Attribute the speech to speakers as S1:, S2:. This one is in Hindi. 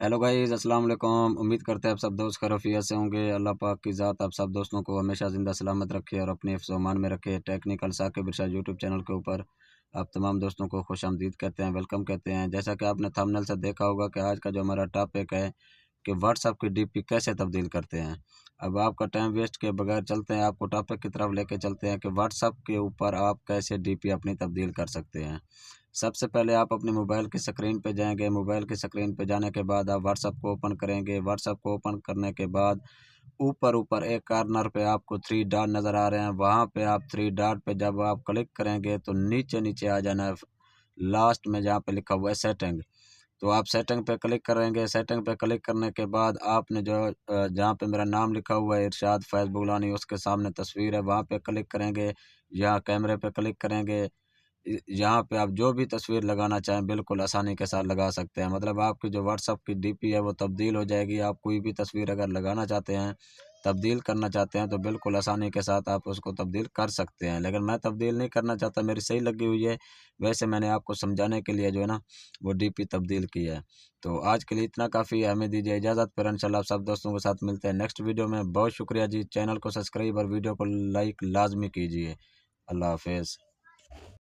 S1: हेलो गाइस, अस्सलाम वालेकुम। उम्मीद करते हैं आप सब दोस्त खैरियत से होंगे। अल्लाह पाक की ज़ात आप सब दोस्तों को हमेशा ज़िंदा सलामत रखे और अपने हिफ्ज़ व अमान में रखे। टेक्निकल साकिब इरशाद यूट्यूब चैनल के ऊपर आप तमाम दोस्तों को खुशामदीद कहते हैं, वेलकम कहते हैं। जैसा कि आपने थंबनेल से देखा होगा कि आज का जो हमारा टॉपिक है कि व्हाट्सएप की डीपी कैसे तब्दील करते हैं। अब आपका टाइम वेस्ट के बगैर चलते हैं, आपको टॉपिक की तरफ लेके चलते हैं कि व्हाट्सएप के ऊपर आप कैसे डीपी अपनी तब्दील कर सकते हैं। सबसे पहले आप अपने मोबाइल की स्क्रीन पे जाएंगे। मोबाइल की स्क्रीन पे जाने के बाद आप व्हाट्सएप को ओपन करेंगे। व्हाट्सएप को ओपन करने के बाद ऊपर ऊपर एक कॉर्नर पे आपको थ्री डॉट नज़र आ रहे हैं, वहाँ पे आप थ्री डॉट पे जब आप क्लिक करेंगे तो नीचे नीचे आ जाना है लास्ट में जहाँ पे लिखा हुआ है सेटिंग। तो आप सेटिंग पे क्लिक करेंगे। सेटिंग पे क्लिक करने के बाद आपने जो जहाँ पे मेरा नाम लिखा हुआ है इरशाद फैज़ बुगलानी, उसके सामने तस्वीर है, वहाँ पे क्लिक करेंगे। यहाँ कैमरे पे क्लिक करेंगे। यहाँ पे आप जो भी तस्वीर लगाना चाहें बिल्कुल आसानी के साथ लगा सकते हैं। मतलब आपकी जो व्हाट्सएप की डीपी है वो तब्दील हो जाएगी। आप कोई भी तस्वीर अगर लगाना चाहते हैं, तब्दील करना चाहते हैं तो बिल्कुल आसानी के साथ आप उसको तब्दील कर सकते हैं। लेकिन मैं तब्दील नहीं करना चाहता, मेरी सही लगी हुई है। वैसे मैंने आपको समझाने के लिए जो है ना वो डीपी तब्दील की है। तो आज के लिए इतना काफ़ी है, हमें दीजिए इजाज़त। फिर इंशाल्लाह आप सब दोस्तों के साथ मिलते हैं नेक्स्ट वीडियो में। बहुत शुक्रिया जी। चैनल को सब्सक्राइब और वीडियो को लाइक लाजमी कीजिए। अल्लाह हाफिज़।